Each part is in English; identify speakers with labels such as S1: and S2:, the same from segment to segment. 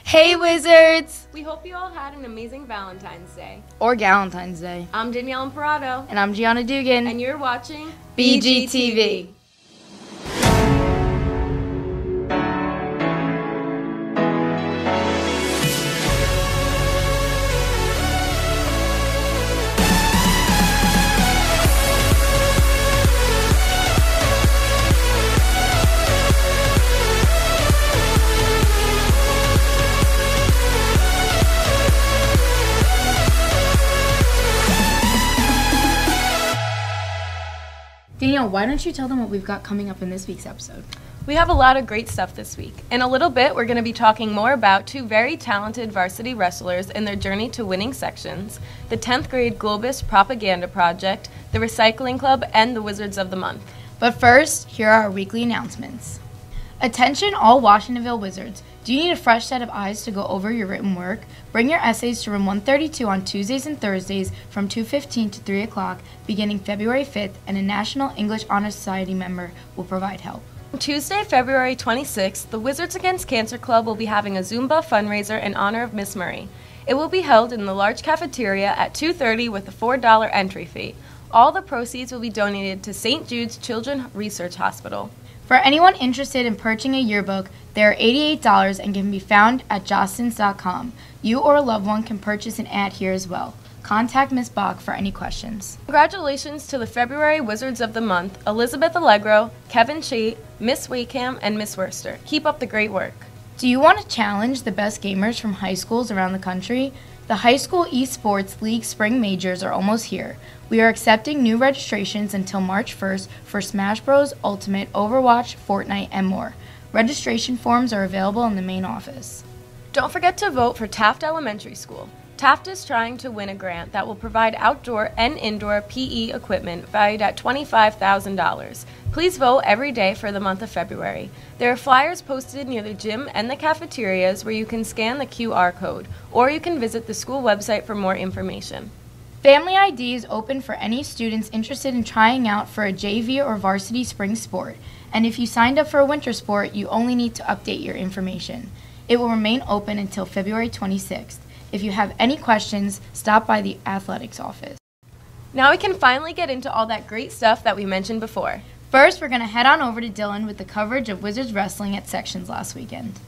S1: Hey Wizards!
S2: We hope you all had an amazing Valentine's Day.
S1: Or Galentine's Day.
S2: I'm Danielle Imparato.
S1: And I'm Gianna Dugan.
S2: And you're watching
S1: BGTV. Danielle, why don't you tell them what we've got coming up in this week's episode?
S2: We have a lot of great stuff this week. In a little bit, we're going to be talking more about two very talented varsity wrestlers and their journey to winning sections, the 10th grade Globus Propaganda Project, the Recycling Club, and the Wizards of the Month.
S1: But first, here are our weekly announcements. Attention all Washingtonville Wizards. Do you need a fresh set of eyes to go over your written work? Bring your essays to room 132 on Tuesdays and Thursdays from 2:15 to 3 o'clock beginning February 5th, and a National English Honor Society member will provide help.
S2: On Tuesday, February 26th, the Wizards Against Cancer Club will be having a Zumba fundraiser in honor of Miss Murray. It will be held in the large cafeteria at 2:30 with a $4 entry fee. All the proceeds will be donated to St. Jude's Children's Research Hospital.
S1: For anyone interested in purchasing a yearbook, they are $88 and can be found at jostens.com. You or a loved one can purchase an ad here as well. Contact Ms. Bach for any questions.
S2: Congratulations to the February Wizards of the Month, Elizabeth Allegro, Kevin Chait, Miss Wakeham, and Miss Worcester. Keep up the great work.
S1: Do you want to challenge the best gamers from high schools around the country? The High School Esports League Spring Majors are almost here. We are accepting new registrations until March 1st for Smash Bros, Ultimate, Overwatch, Fortnite, and more. Registration forms are available in the main office.
S2: Don't forget to vote for Taft Elementary School. Taft is trying to win a grant that will provide outdoor and indoor PE equipment valued at $25,000. Please vote every day for the month of February. There are flyers posted near the gym and the cafeterias where you can scan the QR code, or you can visit the school website for more information.
S1: Family ID is open for any students interested in trying out for a JV or varsity spring sport. And if you signed up for a winter sport, you only need to update your information. It will remain open until February 26th. If you have any questions, stop by the athletics office.
S2: Now we can finally get into all that great stuff that we mentioned before.
S1: First, we're going to head on over to Dylan with the coverage of Wizards Wrestling at Sections last weekend.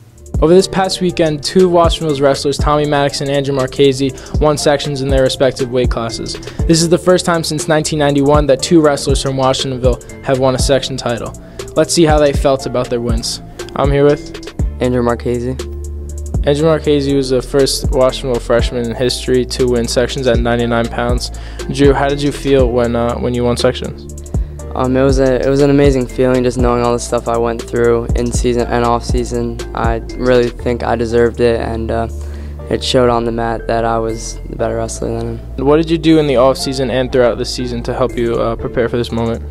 S3: Over this past weekend, two of Washingtonville's wrestlers, Tommy Maddox and Andrew Marchese, won sections in their respective weight classes. This is the first time since 1991 that two wrestlers from Washingtonville have won a section title. Let's see how they felt about their wins. I'm here with
S4: Andrew Marchese.
S3: Andrew Marchese was the first Washingtonville freshman in history to win sections at 99 pounds. Drew, how did you feel when you won sections?
S4: It was an amazing feeling just knowing all the stuff I went through in season and off season. I really think I deserved it, and it showed on the mat that I was the better wrestler than him.
S3: What did you do in the off season and throughout the season to help you prepare for this moment?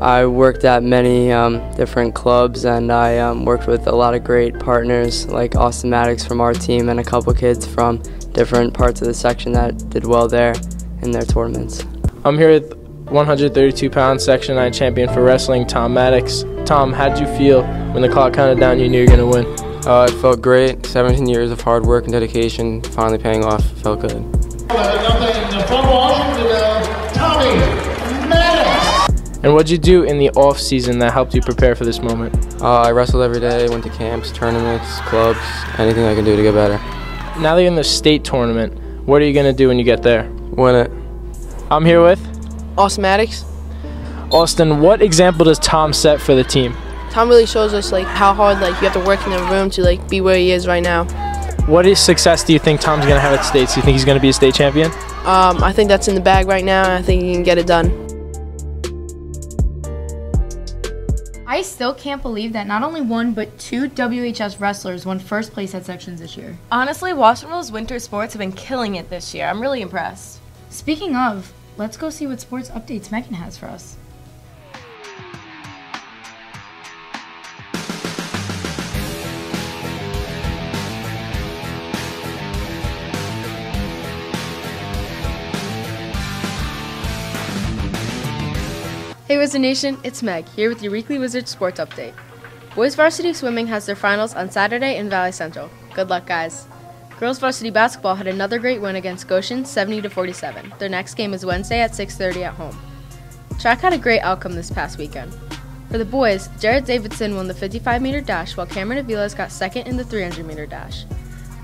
S4: I worked at many different clubs, and I worked with a lot of great partners like Austin Maddox from our team and a couple kids from different parts of the section that did well there in their tournaments.
S3: I'm here with 132-pound Section 9 champion for wrestling, Tom Maddox. Tom, how did you feel when the clock counted down you knew you were going to win?
S5: It felt great. 17 years of hard work and dedication finally paying off. Felt good.
S6: From Washingtonville, Tommy Maddox.
S3: And what did you do in the off season that helped you prepare for this moment?
S5: I wrestled every day, went to camps, tournaments, clubs, anything I can do to get better.
S3: Now that you're in the state tournament, what are you going to do when you get there?
S5: Win it.
S3: I'm here with
S7: Austin Maddox.
S3: Austin, what example does Tom set for the team?
S7: Tom really shows us how hard you have to work in the room to be where he is right now.
S3: What success do you think Tom's going to have at states? Do you think he's going to be a state champion?
S7: I think that's in the bag right now, and I think he can get it done.
S1: I still can't believe that not only one, but two WHS wrestlers won first place at sections this year.
S2: Honestly, Washingtonville's winter sports have been killing it this year. I'm really impressed.
S1: Speaking of, let's go see what sports updates Megan has for us.
S8: Hey Wizard Nation, it's Meg, here with your weekly Wizard Sports Update.
S7: Boys varsity swimming has their finals on Saturday in Valley Central. Good luck, guys. Girls varsity basketball had another great win against Goshen, 70-47. Their next game is Wednesday at 6:30 at home. Track had a great outcome this past weekend. For the boys, Jared Davidson won the 55-meter dash, while Cameron Aviles got second in the 300-meter dash.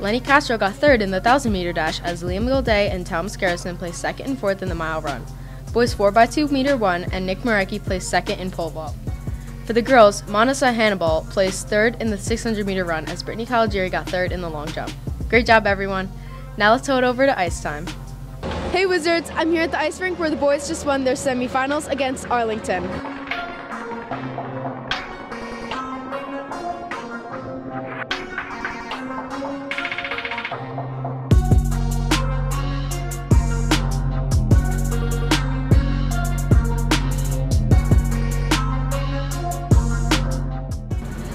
S7: Lenny Castro got third in the 1,000-meter dash, as Liam Gilday and Thomas Garrison placed second and fourth in the mile run. Boys 4x2 meter won, and Nick Marecki placed second in pole vault. For the girls, Monisa Hannibal placed third in the 600-meter run, as Brittany Caligieri got third in the long jump. Great job, everyone. Now let's tow it over to ice time.
S8: Hey Wizards, I'm here at the ice rink where the boys just won their semifinals against Arlington.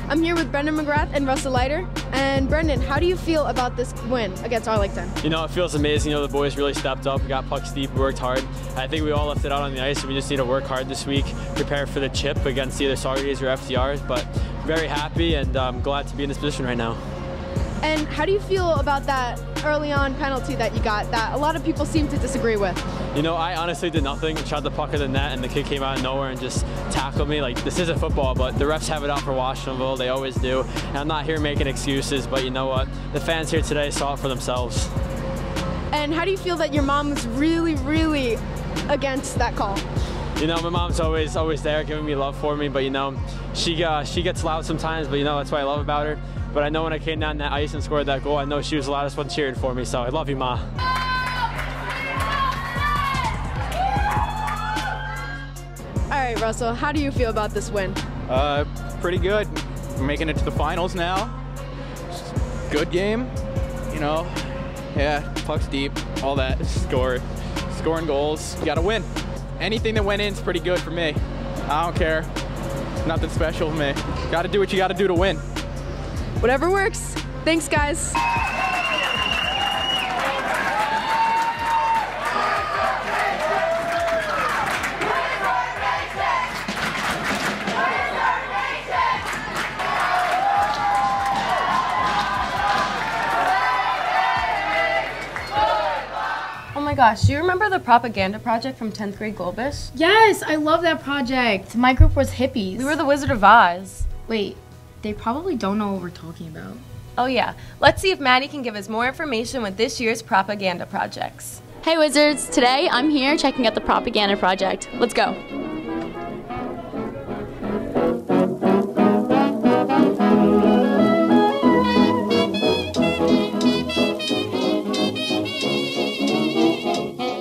S8: I'm here with Brendan McGrath and Russell Leiter. And Brendan, how do you feel about this win against Arlington?
S9: You know, it feels amazing. You know, the boys really stepped up. We got pucks deep, we worked hard. I think we all left it out on the ice, and we just need to work hard this week, prepare for the chip against either Saugerties or FDRs. But very happy, and I'm glad to be in this position right now.
S8: And how do you feel about that early on penalty that you got that a lot of people seem to disagree with?
S9: You know, I honestly did nothing. I shot the puck at the net, and the kid came out of nowhere and just tackled me. Like, this isn't football, but the refs have it out for Washingtonville. They always do. And I'm not here making excuses, but you know what? The fans here today saw it for themselves.
S8: And how do you feel that your mom was really against that call?
S9: You know, my mom's always there giving me love for me, but you know, she gets loud sometimes, but you know, that's what I love about her. But I know when I came down that ice and scored that goal, I know she was the loudest one cheering for me, so I love you, Ma.
S8: All right, Russell, how do you feel about this win?
S10: Pretty good. We're making it to the finals now. Good game, you know. Yeah, pucks deep, all that. Scoring goals. You gotta win. Anything that went in is pretty good for me. I don't care. Nothing special for me. Gotta do what you gotta do to win.
S8: Whatever works. Thanks, guys.
S2: Oh my gosh, do you remember the propaganda project from 10th grade Golbish?
S1: Yes, I love that project. My group was hippies.
S2: We were the Wizard of Oz.
S1: Wait, they probably don't know what we're talking about.
S2: Oh yeah, let's see if Maddie can give us more information with this year's propaganda projects.
S11: Hey Wizards, today I'm here checking out the propaganda project. Let's go.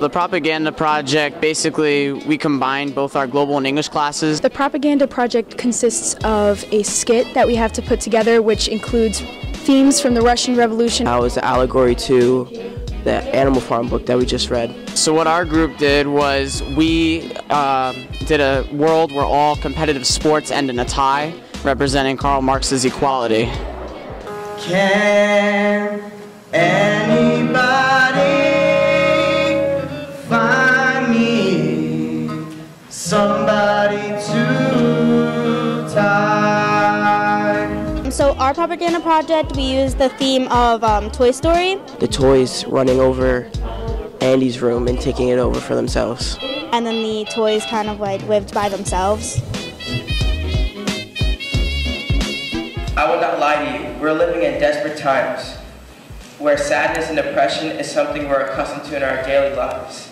S12: The propaganda project, basically, we combined both our global and English classes.
S13: The propaganda project consists of a skit that we have to put together, which includes themes from the Russian Revolution.
S4: That was an allegory to the Animal Farm book that we just read.
S12: So what our group did was we did a world where all competitive sports end in a tie, representing Karl Marx's equality.
S14: Can anybody find me somebody to tie?
S15: So our propaganda project, we used the theme of Toy Story.
S4: The toys running over Andy's room and taking it over for themselves.
S15: And then the toys kind of like lived by themselves.
S16: I will not lie to you, we're living in desperate times, where sadness and depression is something we're accustomed to in our daily lives.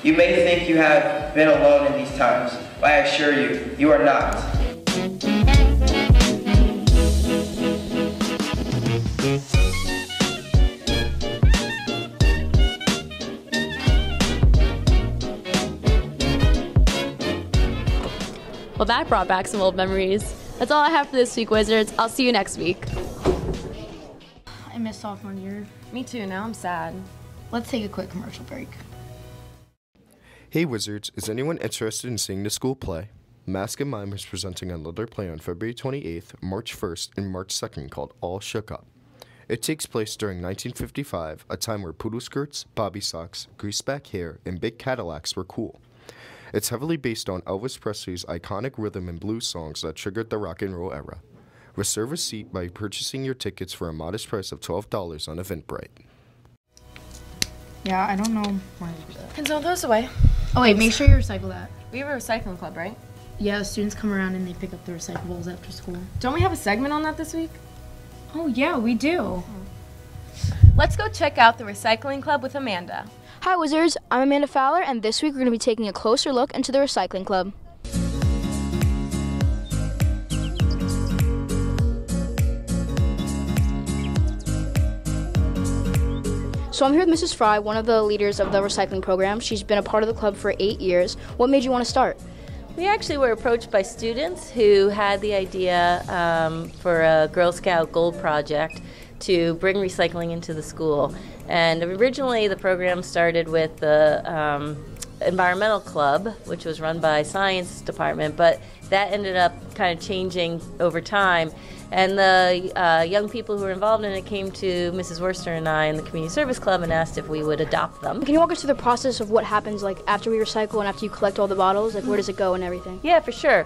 S16: You may think you have been alone in these times, but I assure you, you are not.
S11: Well, that brought back some old memories. That's all I have for this week, Wizards. I'll see you next week.
S1: I missed sophomore year.
S2: Me too, now I'm sad.
S1: Let's take a quick commercial break.
S17: Hey Wizards, is anyone interested in seeing the school play? Mask and Mime is presenting another play on February 28th, March 1st, and March 2nd called All Shook Up. It takes place during 1955, a time where poodle skirts, bobby socks, greaseback hair, and big Cadillacs were cool. It's heavily based on Elvis Presley's iconic rhythm and blues songs that triggered the rock and roll era. Reserve a seat by purchasing your tickets for a modest price of $12 on Eventbrite.
S1: Yeah, I don't know.
S2: Can throw those away.
S1: Oh wait, make sure you recycle that.
S2: We have a recycling club, right?
S1: Yeah, the students come around and they pick up the recyclables after school.
S2: Don't we have a segment on that this week?
S1: Oh yeah, we do.
S2: Let's go check out the recycling club with Amanda.
S13: Hi Wizards, I'm Amanda Fowler, and this week we're going to be taking a closer look into the recycling club. So I'm here with Mrs. Fry, one of the leaders of the recycling program. She's been a part of the club for 8 years. What made you want to start?
S18: We actually were approached by students who had the idea for a Girl Scout Gold project to bring recycling into the school. And originally the program started with the environmental club, which was run by science department, but that ended up kind of changing over time. And the young people who were involved in it came to Mrs. Worcester and I in the community service club and asked if we would adopt them.
S13: Can you walk us through the process of what happens like after we recycle and after you collect all the bottles? Like where does it go and everything?
S18: Yeah, for sure.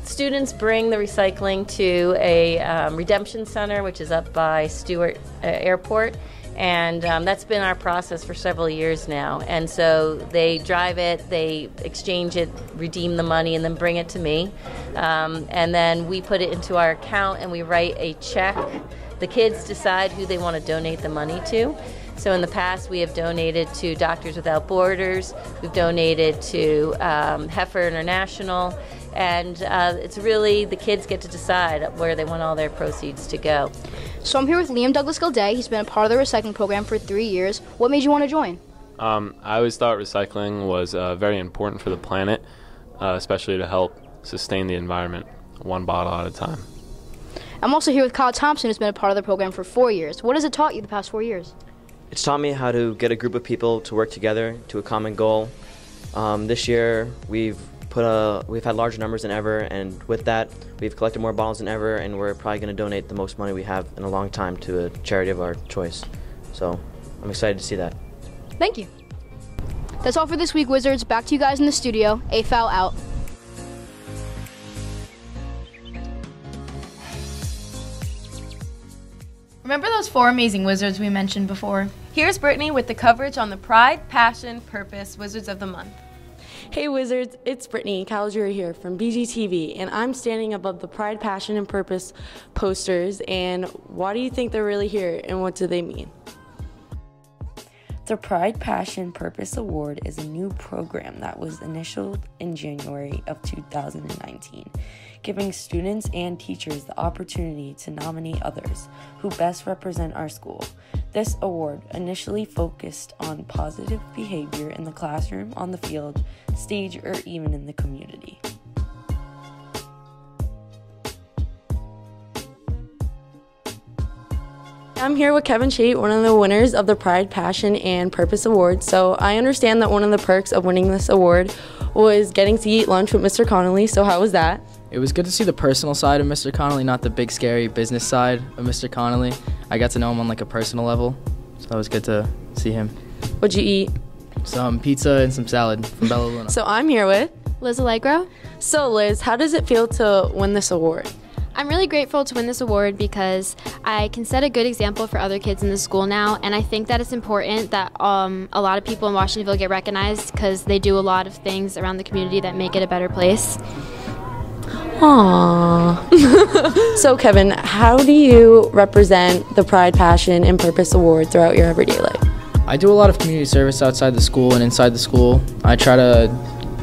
S18: Students bring the recycling to a redemption center, which is up by Stewart Airport. And that's been our process for several years now. And so they drive it, they exchange it, redeem the money, and then bring it to me. And then we put it into our account and we write a check. The kids decide who they want to donate the money to. So in the past, we have donated to Doctors Without Borders. We've donated to Heifer International. And it's really, the kids get to decide where they want all their proceeds to go.
S13: So I'm here with Liam Douglas Gilday. He's been a part of the recycling program for 3 years. What made you want to join?
S19: I always thought recycling was very important for the planet, especially to help sustain the environment, one bottle at a time.
S13: I'm also here with Kyle Thompson, who's been a part of the program for 4 years. What has it taught you the past 4 years?
S20: It's taught me how to get a group of people to work together to a common goal. This year we've had larger numbers than ever, and with that we've collected more bottles than ever, and we're probably going to donate the most money we have in a long time to a charity of our choice. So I'm excited to see that.
S13: Thank you. That's all for this week, Wizards. Back to you guys in the studio. A-Foul out.
S1: Remember those 4 amazing Wizards we mentioned before?
S2: Here's Brittany with the coverage on the Pride, Passion, Purpose Wizards of the Month.
S21: Hey Wizards, it's Brittany Calgary here from BGTV, and I'm standing above the Pride, Passion, and Purpose posters, and why do you think they're really here, and what do they mean?
S22: The Pride, Passion, Purpose Award is a new program that was initiated in January of 2019, giving students and teachers the opportunity to nominate others who best represent our school. This award initially focused on positive behavior in the classroom, on the field, stage, or even in the community.
S21: I'm here with Kevin Chait, one of the winners of the Pride, Passion, and Purpose Award. So I understand that one of the perks of winning this award was getting to eat lunch with Mr. Connolly, so how was that?
S3: It was good to see the personal side of Mr. Connolly, not the big scary business side of Mr. Connolly. I got to know him on like a personal level, so it was good to see him.
S21: What'd you eat?
S3: Some pizza and some salad from Bella Luna.
S21: So I'm here with
S11: Liz Allegro.
S21: So Liz, how does it feel to win this award?
S11: I'm really grateful to win this award because I can set a good example for other kids in the school now, and I think that it's important that a lot of people in Washingtonville get recognized because they do a lot of things around the community that make it a better place.
S21: Aww. So Kevin, how do you represent the Pride, Passion, and Purpose Award throughout your everyday life?
S3: I do a lot of community service outside the school and inside the school. I try to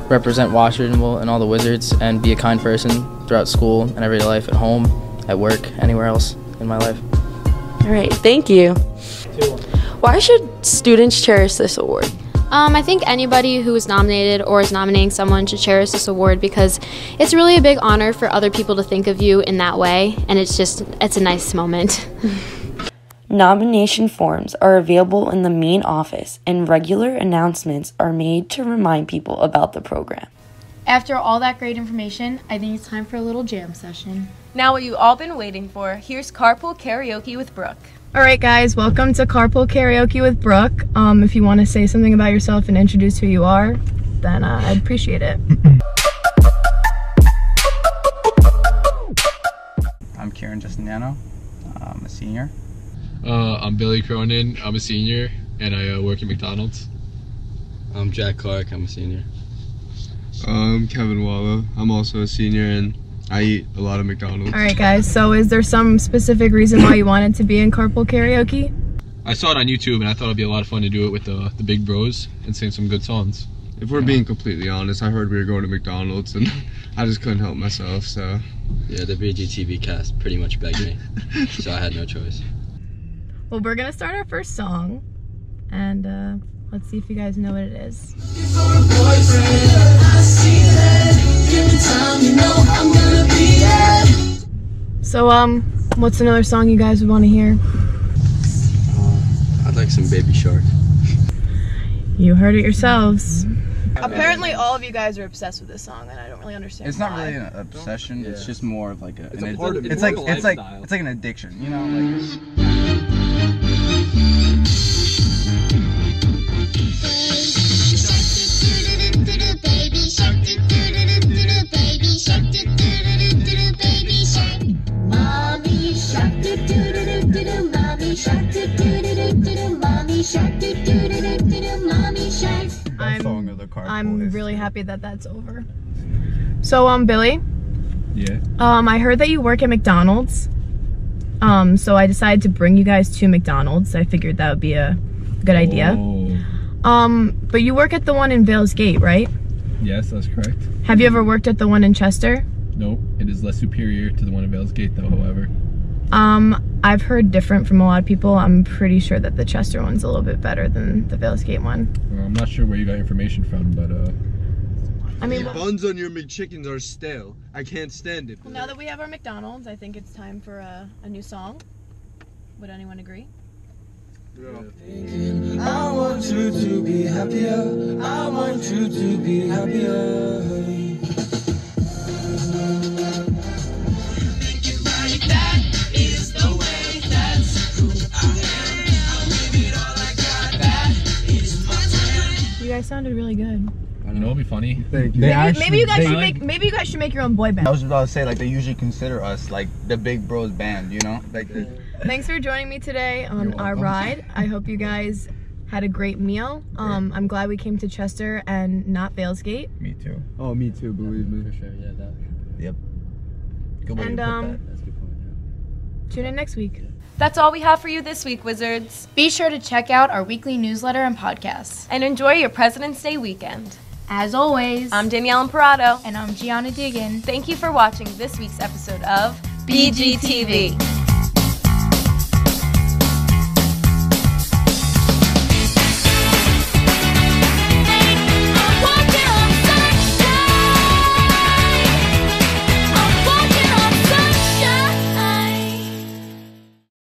S3: represent Washingtonville and all the Wizards and be a kind person throughout school and everyday life, at home, at work, anywhere else in my life.
S21: All right, thank you. Why should students cherish this award?
S11: I think anybody who is nominated or is nominating someone should cherish this award because it's really a big honor for other people to think of you in that way, and it's a nice moment.
S22: Nomination forms are available in the main office, and regular announcements are made to remind people about the program.
S1: After all that great information, I think it's time for a little jam session.
S2: Now what you've all been waiting for, here's Carpool Karaoke with Brooke.
S23: All right, guys, welcome to Carpool Karaoke with Brooke. If you want to say something about yourself and introduce who you are, then I'd appreciate it.
S5: Magnano. I'm a senior.
S6: I'm Billy Cronin. I'm a senior, and I work at McDonald's.
S7: I'm Jack Clark. I'm a senior.
S24: I'm Kevin Walla. I'm also a senior, and I eat a lot of McDonald's.
S23: All right, guys. So, is there some specific reason why you wanted to be in Carpool Karaoke?
S6: I saw it on YouTube, and I thought it'd be a lot of fun to do it with the big bros and sing some good songs.
S24: If we're being completely honest, I heard we were going to McDonald's, and I just couldn't help myself. So.
S7: Yeah, the BGTV cast pretty much begged me, so I had no choice.
S23: Well, we're gonna start our first song, and let's see if you guys know what it is. So, what's another song you guys would want to hear?
S7: I'd like some Baby Shark.
S23: You heard it yourselves.
S8: Apparently, all of you guys are obsessed with this song, and I don't really understand.
S5: It's not really an obsession. Yeah. It's just more of like
S7: it's
S5: like an addiction, you know. Like.
S23: I'm really happy that that's over. So, Billy?
S6: Yeah?
S23: I heard that you work at McDonald's. So I decided to bring you guys to McDonald's. I figured that would be a good idea. But you work at the one in Vales Gate, right?
S6: Yes, that's correct.
S23: Have you ever worked at the one in Chester?
S6: No, it is less superior to the one in Vales Gate, though, however.
S23: I've heard different from a lot of people. I'm pretty sure that the Chester one's a little bit better than the Vales Gate one.
S6: Well, I'm not sure where you got information from, but
S23: I mean,
S24: the buns on your McChickens are stale. I can't stand it.
S8: Well, now that we have our McDonald's, I think it's time for a new song. Would anyone agree?
S14: Yeah. I want you to be happier. I want you to be happier.
S23: You guys sounded really good.
S6: You know, it'll be funny.
S5: Thank you.
S23: Maybe you guys should make your own boy band.
S5: I was about to say, like, they usually consider us like the big bros band, you know? Like.
S23: Thanks for joining me today on our ride. I hope you guys had a great meal. I'm glad we came to Chester and not Vales Gate.
S5: Me too.
S24: Oh, me too. Believe me.
S7: For sure. Yeah, that.
S5: Yep. Good way
S23: And
S5: to put that.
S7: That's a good point. Yeah.
S23: tune in next week.
S2: That's all we have for you this week, Wizards.
S1: Be sure to check out our weekly newsletter and podcasts.
S2: And enjoy your President's Day weekend.
S1: As always,
S2: I'm Danielle Imparato.
S1: And I'm Gianna Diggin.
S2: Thank you for watching this week's episode of BGTV.